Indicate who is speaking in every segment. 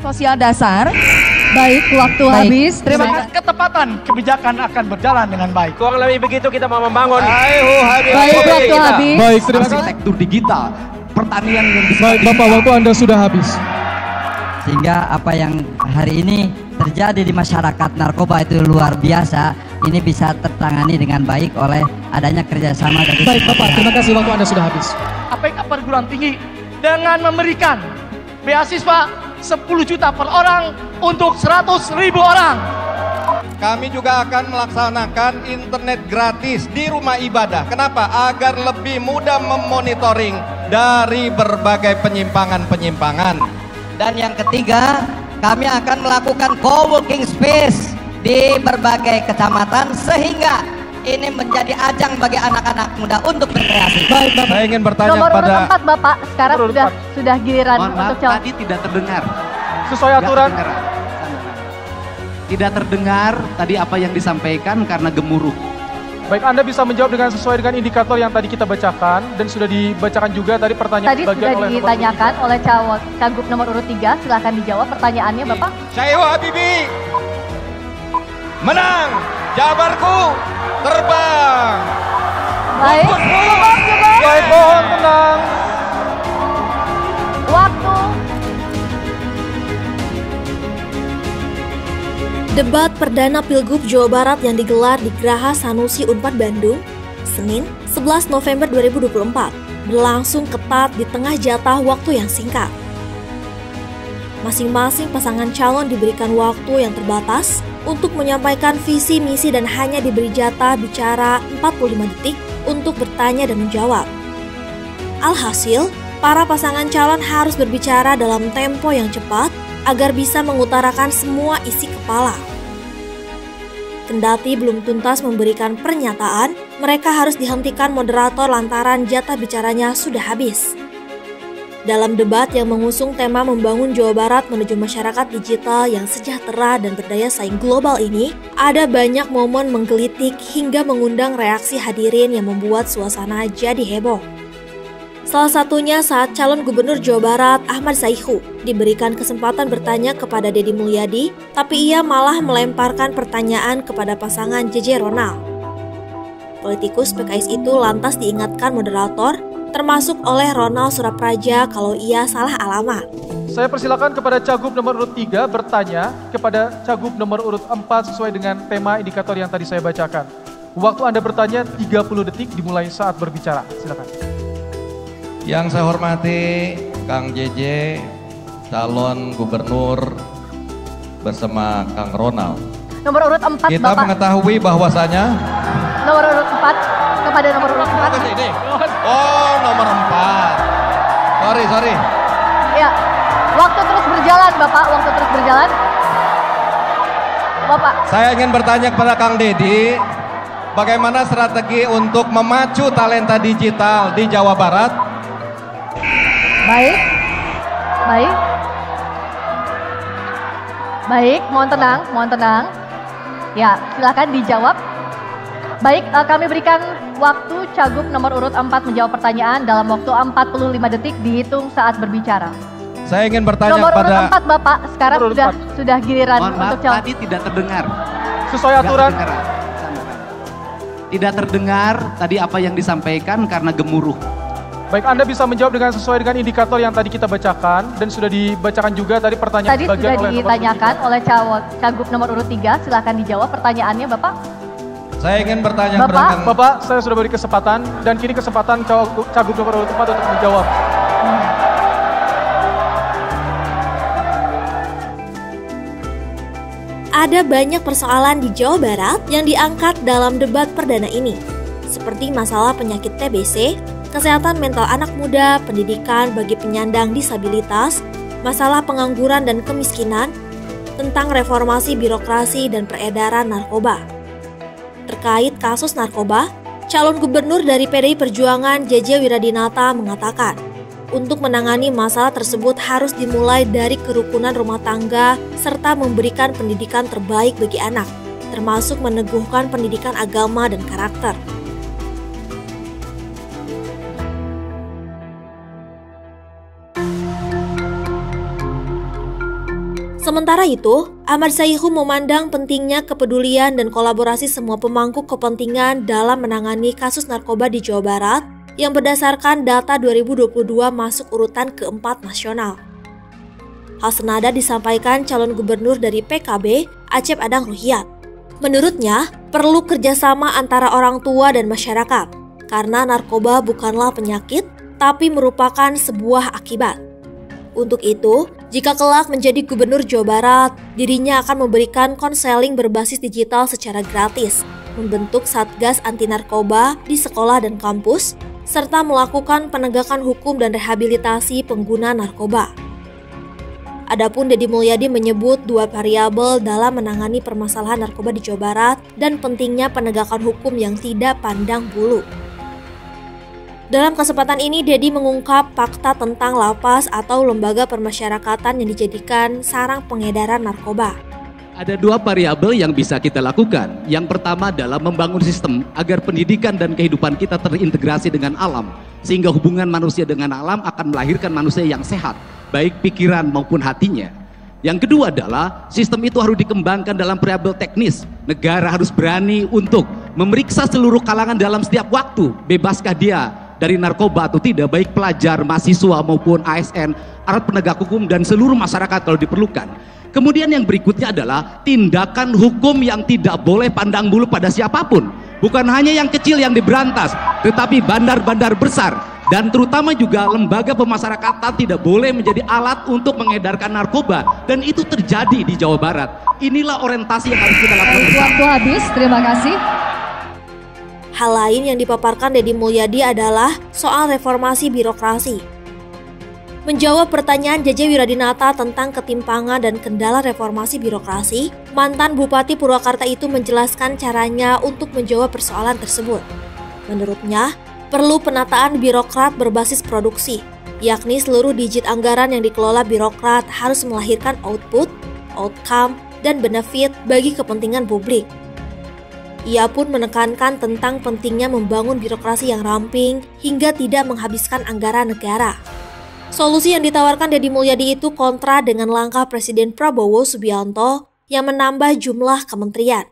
Speaker 1: Sosial dasar. Baik, waktu habis.
Speaker 2: Terima kasih. Ketepatan kebijakan akan berjalan dengan baik.
Speaker 3: Kurang lebih begitu kita mau membangun.
Speaker 1: Baik, waktu habis.
Speaker 4: Baik, terima kasih.
Speaker 5: Arsitektur digital, pertanian yang bisa.
Speaker 4: Baik, Bapak, waktu Anda sudah habis.
Speaker 6: Sehingga apa yang hari ini terjadi di masyarakat narkoba itu luar biasa. Ini bisa tertangani dengan baik oleh adanya kerjasama dari.
Speaker 4: Baik, Bapak, terima kasih, waktu Anda sudah habis.
Speaker 2: APK perguruan tinggi dengan memberikan beasiswa 10 juta per orang untuk 100.000 orang.
Speaker 7: Kami juga akan melaksanakan internet gratis di rumah ibadah. Kenapa? Agar lebih mudah memonitoring dari berbagai penyimpangan-penyimpangan.
Speaker 6: Dan yang ketiga, kami akan melakukan co-working space di berbagai kecamatan sehingga ini menjadi ajang bagi anak-anak muda untuk berkreasi.
Speaker 4: Baik, Bapak.
Speaker 7: Saya ingin bertanya
Speaker 8: Nomor
Speaker 7: pada
Speaker 8: urut 4 Bapak, sekarang
Speaker 2: Nomor urut
Speaker 8: sudah giliran
Speaker 5: Mohon maaf,
Speaker 8: untuk calon.
Speaker 5: tadi tidak terdengar.
Speaker 2: Sesuai
Speaker 5: Tidak
Speaker 2: aturan.
Speaker 5: terdengar. Tidak terdengar tadi apa yang disampaikan karena gemuruh.
Speaker 4: Baik, Anda bisa menjawab dengan sesuai dengan indikator yang tadi kita bacakan dan sudah dibacakan juga tadi pertanyaan
Speaker 8: Tadi
Speaker 4: sebagian
Speaker 8: sudah
Speaker 4: oleh nomor
Speaker 8: ditanyakan oleh cagup nomor urut 3, silakan dijawab pertanyaannya Bapak.
Speaker 7: Syaihu Habibie menang, Jabarku terbang.
Speaker 8: Baik, cukup.
Speaker 4: Baik, mohon tenang.
Speaker 8: Waktu.
Speaker 9: Debat perdana Pilgub Jawa Barat yang digelar di Geraha Sanusi Unpad Bandung, Senin 11 November 2024, berlangsung ketat di tengah jatah waktu yang singkat. Masing-masing pasangan calon diberikan waktu yang terbatas untuk menyampaikan visi misi dan hanya diberi jatah bicara 45 detik untuk bertanya dan menjawab. Alhasil, para pasangan calon harus berbicara dalam tempo yang cepat agar bisa mengutarakan semua isi kepala. Kendati belum tuntas memberikan pernyataan, mereka harus dihentikan moderator lantaran jatah bicaranya sudah habis. Dalam debat yang mengusung tema membangun Jawa Barat menuju masyarakat digital yang sejahtera dan berdaya saing global ini, ada banyak momen menggelitik hingga mengundang reaksi hadirin yang membuat suasana jadi heboh. Salah satunya saat calon gubernur Jawa Barat Ahmad Sayhu diberikan kesempatan bertanya kepada Deddy Mulyadi, tapi ia malah melemparkan pertanyaan kepada pasangan JJ Ronald. Politikus PKS itu lantas diingatkan moderator, termasuk oleh Ronald Surapraja kalau ia salah alamat.
Speaker 4: Saya persilakan kepada Cagup nomor urut 3 bertanya kepada Cagup nomor urut 4 sesuai dengan tema indikator yang tadi saya bacakan. Waktu Anda bertanya 30 detik dimulai saat berbicara. Silakan.
Speaker 7: Yang saya hormati Kang JJ, calon gubernur bersama Kang Ronald.
Speaker 8: Nomor urut 4
Speaker 7: Kita
Speaker 8: Bapak.
Speaker 7: mengetahui bahwasanya
Speaker 8: Nomor urut 4 kepada nomor urut 4.
Speaker 7: ini. Oh, nomor 4. Sorry.
Speaker 8: Ya, waktu terus berjalan Bapak, waktu terus berjalan. Bapak.
Speaker 7: Saya ingin bertanya kepada Kang Deddy, bagaimana strategi untuk memacu talenta digital di Jawa Barat?
Speaker 8: Baik, mohon tenang. Ya, silakan dijawab. Baik, kami berikan waktu Cagup nomor urut 4 menjawab pertanyaan dalam waktu 45 detik dihitung saat berbicara.
Speaker 7: Saya ingin bertanya
Speaker 8: Nomor
Speaker 7: pada
Speaker 8: urut 4 Bapak, sekarang
Speaker 4: Nomor urut
Speaker 8: sudah giliran
Speaker 5: Mohon maaf,
Speaker 8: untuk calon.
Speaker 5: tadi tidak terdengar.
Speaker 4: Sesuai
Speaker 5: Tidak
Speaker 4: aturan.
Speaker 5: terdengar. Tidak terdengar tadi apa yang disampaikan karena gemuruh.
Speaker 4: Baik, Anda bisa menjawab dengan sesuai dengan indikator yang tadi kita bacakan dan sudah dibacakan juga tadi pertanyaan
Speaker 8: Tadi
Speaker 4: sebagian
Speaker 8: sudah
Speaker 4: oleh nomor
Speaker 8: ditanyakan oleh Cagup nomor urut 3, silakan dijawab pertanyaannya Bapak.
Speaker 7: saya ingin bertanya
Speaker 8: Bapak.
Speaker 7: kepada Kang
Speaker 4: Bapak, saya sudah beri kesempatan dan kini kesempatan Cagup nomor urut 4 untuk menjawab.
Speaker 9: Ada banyak persoalan di Jawa Barat yang diangkat dalam debat perdana ini, seperti masalah penyakit TBC, kesehatan mental anak muda, pendidikan bagi penyandang disabilitas, masalah pengangguran dan kemiskinan, tentang reformasi birokrasi dan peredaran narkoba. Terkait kasus narkoba, calon gubernur dari PDI Perjuangan JJ Wiradinata mengatakan, untuk menangani masalah tersebut harus dimulai dari kerukunan rumah tangga serta memberikan pendidikan terbaik bagi anak, termasuk meneguhkan pendidikan agama dan karakter. Sementara itu, Ahmad Sayhu memandang pentingnya kepedulian dan kolaborasi semua pemangku kepentingan dalam menangani kasus narkoba di Jawa Barat yang berdasarkan data 2022 masuk urutan keempat nasional. Hal senada disampaikan calon gubernur dari PKB, Acep Adang Ruhyat. Menurutnya, perlu kerjasama antara orang tua dan masyarakat, karena narkoba bukanlah penyakit, tapi merupakan sebuah akibat. Untuk itu, jika kelak menjadi gubernur Jawa Barat, dirinya akan memberikan konseling berbasis digital secara gratis, membentuk satgas anti narkoba di sekolah dan kampus, serta melakukan penegakan hukum dan rehabilitasi pengguna narkoba. Adapun Deddy Mulyadi menyebut dua variabel dalam menangani permasalahan narkoba di Jawa Barat dan pentingnya penegakan hukum yang tidak pandang bulu. Dalam kesempatan ini, Deddy mengungkap fakta tentang lapas atau lembaga permasyarakatan yang dijadikan sarang pengedaran narkoba.
Speaker 5: Ada dua variabel yang bisa kita lakukan. Yang pertama adalah membangun sistem agar pendidikan dan kehidupan kita terintegrasi dengan alam, sehingga hubungan manusia dengan alam akan melahirkan manusia yang sehat, baik pikiran maupun hatinya. Yang kedua adalah sistem itu harus dikembangkan dalam variabel teknis. Negara harus berani untuk memeriksa seluruh kalangan dalam setiap waktu, bebaskah dia dari narkoba atau tidak, baik pelajar, mahasiswa maupun ASN, alat penegak hukum dan seluruh masyarakat kalau diperlukan. Kemudian yang berikutnya adalah tindakan hukum yang tidak boleh pandang bulu pada siapapun. Bukan hanya yang kecil yang diberantas, tetapi bandar-bandar besar dan terutama juga lembaga pemasyarakatan tidak boleh menjadi alat untuk mengedarkan narkoba, dan itu terjadi di Jawa Barat. Inilah orientasi yang harus kita lakukan.
Speaker 1: Waktu habis, terima kasih.
Speaker 9: Hal lain yang dipaparkan Deddy Mulyadi adalah soal reformasi birokrasi. Menjawab pertanyaan JJ Wiradinata tentang ketimpangan dan kendala reformasi birokrasi, mantan Bupati Purwakarta itu menjelaskan caranya untuk menjawab persoalan tersebut. Menurutnya, perlu penataan birokrat berbasis produksi, yakni seluruh digit anggaran yang dikelola birokrat harus melahirkan output, outcome, dan benefit bagi kepentingan publik. Ia pun menekankan tentang pentingnya membangun birokrasi yang ramping hingga tidak menghabiskan anggaran negara. Solusi yang ditawarkan Deddy Mulyadi itu kontra dengan langkah Presiden Prabowo Subianto yang menambah jumlah kementerian.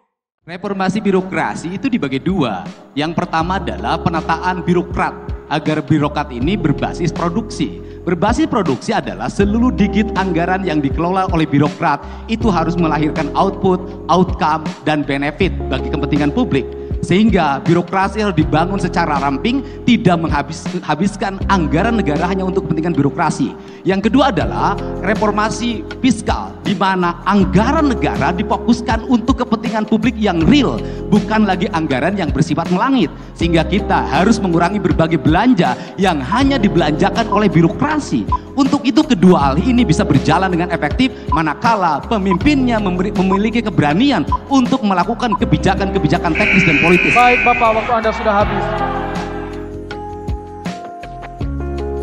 Speaker 5: Reformasi birokrasi itu dibagi dua. Yang pertama adalah penataan birokrat, agar birokrat ini berbasis produksi. Berbasis produksi adalah seluruh digit anggaran yang dikelola oleh birokrat itu harus melahirkan output, outcome, dan benefit bagi kepentingan publik. Sehingga birokrasi harus dibangun secara ramping, tidak menghabiskan anggaran negara hanya untuk kepentingan birokrasi. Yang kedua adalah reformasi fiskal, di mana anggaran negara difokuskan untuk kepentingan publik yang real, bukan lagi anggaran yang bersifat melangit. Sehingga kita harus mengurangi berbagai belanja yang hanya dibelanjakan oleh birokrasi. Untuk itu kedua hal ini bisa berjalan dengan efektif manakala pemimpinnya memiliki keberanian untuk melakukan kebijakan-kebijakan teknis dan politis.
Speaker 4: Baik Bapak, waktu Anda sudah habis.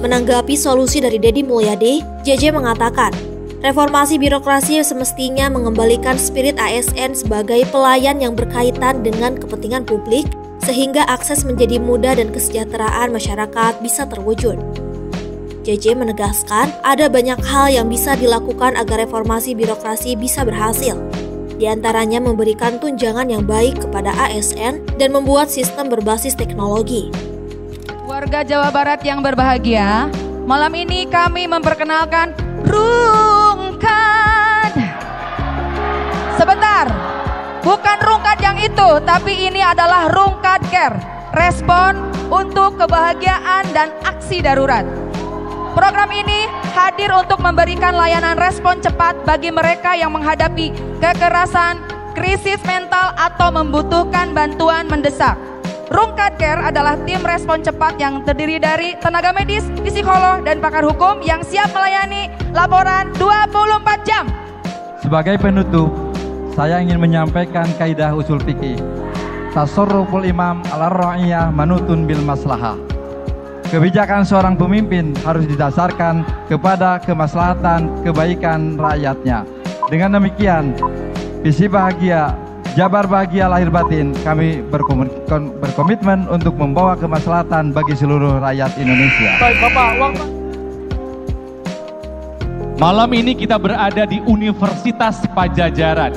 Speaker 9: Menanggapi solusi dari Deddy Mulyadi, JJ mengatakan, reformasi birokrasi semestinya mengembalikan spirit ASN sebagai pelayan yang berkaitan dengan kepentingan publik, sehingga akses menjadi mudah dan kesejahteraan masyarakat bisa terwujud. JJ menegaskan ada banyak hal yang bisa dilakukan agar reformasi birokrasi bisa berhasil. Di antaranya memberikan tunjangan yang baik kepada ASN dan membuat sistem berbasis teknologi.
Speaker 1: Warga Jawa Barat yang berbahagia, malam ini kami memperkenalkan Rungkad. Sebentar, bukan Rungkad yang itu, tapi ini adalah Rungkad Care, respon untuk kebahagiaan dan aksi darurat. Program ini hadir untuk memberikan layanan respon cepat bagi mereka yang menghadapi kekerasan, krisis mental, atau membutuhkan bantuan mendesak. Rungkad Care adalah tim respon cepat yang terdiri dari tenaga medis, psikolog, dan pakar hukum yang siap melayani laporan 24 jam.
Speaker 3: Sebagai penutup, saya ingin menyampaikan kaidah usul fikih. Tasarruful imam ala ra'iyah manutun bil maslahah. Kebijakan seorang pemimpin harus didasarkan kepada kemaslahatan kebaikan rakyatnya. Dengan demikian, visi bahagia, Jabar Bahagia Lahir Batin, kami berkomitmen untuk membawa kemaslahatan bagi seluruh rakyat Indonesia.
Speaker 4: Baik Bapak,
Speaker 10: Malam ini kita berada di Universitas Pajajaran.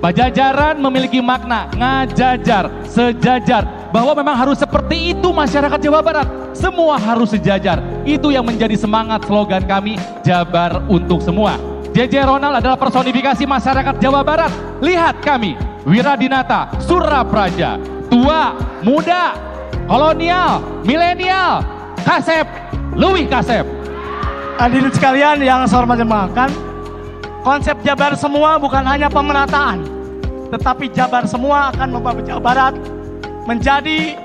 Speaker 10: Pajajaran memiliki makna ngajajar, sejajar, bahwa memang harus seperti itu masyarakat Jawa Barat. Semua harus sejajar. Itu yang menjadi semangat slogan kami, Jabar untuk semua. JJ Ronald adalah personifikasi masyarakat Jawa Barat. Lihat kami, Wiradinata, Surapraja, tua, muda, kolonial, milenial, Kasep, Luwih Kasep.
Speaker 2: Hadirin sekalian yang saya hormati makan, konsep Jabar semua bukan hanya pemerataan, tetapi Jabar semua akan membawa Jawa Barat menjadi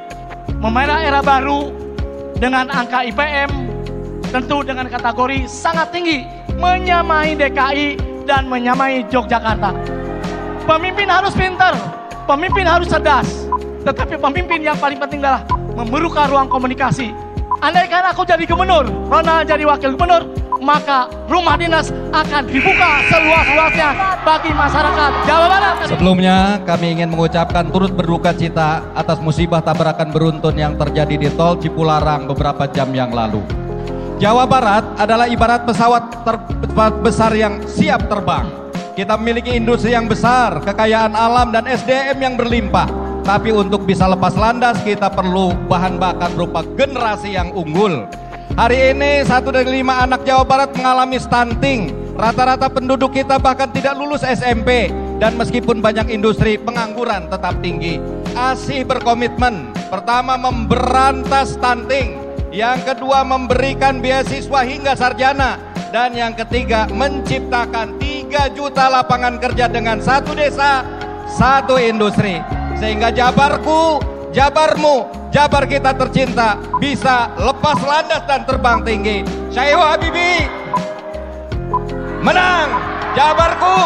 Speaker 2: memerah era baru dengan angka IPM tentu dengan kategori sangat tinggi, menyamai DKI dan menyamai Yogyakarta. Pemimpin harus pintar, pemimpin harus cerdas, tetapi pemimpin yang paling penting adalah membuka ruang komunikasi. Andaikan aku jadi gubernur, Ronald jadi wakil gubernur, maka rumah dinas akan dibuka seluas-luasnya bagi masyarakat Jawa Barat.
Speaker 7: Sebelumnya kami ingin mengucapkan turut berduka cita atas musibah tabrakan beruntun yang terjadi di tol Cipularang beberapa jam yang lalu. Jawa Barat adalah ibarat pesawat besar yang siap terbang. Kita memiliki industri yang besar, kekayaan alam dan SDM yang berlimpah. Tapi untuk bisa lepas landas kita perlu bahan bakar berupa generasi yang unggul. Hari ini 1 dari 5 anak Jawa Barat mengalami stunting. Rata-rata penduduk kita bahkan tidak lulus SMP. Dan meskipun banyak industri, pengangguran tetap tinggi. ASI berkomitmen, pertama memberantas stunting, yang kedua memberikan beasiswa hingga sarjana, dan yang ketiga menciptakan 3 juta lapangan kerja dengan 1 desa, 1 industri. Sehingga Jabarku, Jabarmu, Jabar kita tercinta bisa lepas landas dan terbang tinggi. Syaihu Habibi menang, Jabarku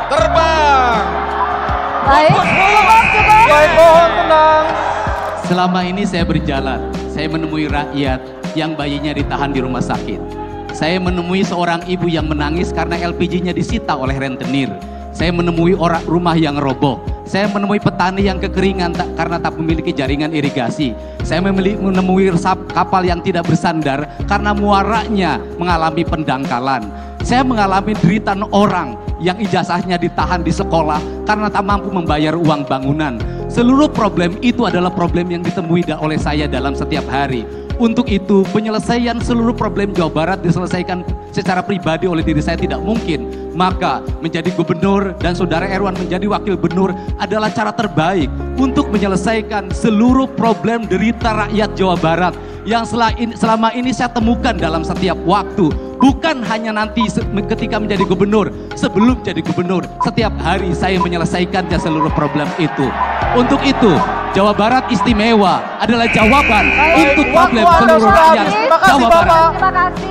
Speaker 7: terbang.
Speaker 8: Baik,
Speaker 4: Baik, mohon tenang.
Speaker 5: Selama ini saya berjalan, saya menemui rakyat yang bayinya ditahan di rumah sakit. Saya menemui seorang ibu yang menangis karena LPG-nya disita oleh rentenir. Saya menemui orang rumah yang roboh. Saya menemui petani yang kekeringan karena tak memiliki jaringan irigasi. Saya menemui kapal yang tidak bersandar karena muaranya mengalami pendangkalan. Saya mengalami deritaan orang yang ijazahnya ditahan di sekolah karena tak mampu membayar uang bangunan. Seluruh problem itu adalah problem yang ditemui oleh saya dalam setiap hari. Untuk itu, penyelesaian seluruh problem Jawa Barat diselesaikan secara pribadi oleh diri saya tidak mungkin. Maka menjadi gubernur dan saudara Erwan menjadi wakil gubernur adalah cara terbaik untuk menyelesaikan seluruh problem derita rakyat Jawa Barat yang selama ini saya temukan dalam setiap waktu. Bukan hanya nanti ketika menjadi gubernur, sebelum jadi gubernur, setiap hari saya menyelesaikannya seluruh problem itu. Untuk itu, Jawa Barat istimewa adalah jawaban untuk problem seluruh rakyat Jawa Barat.
Speaker 8: Terima kasih.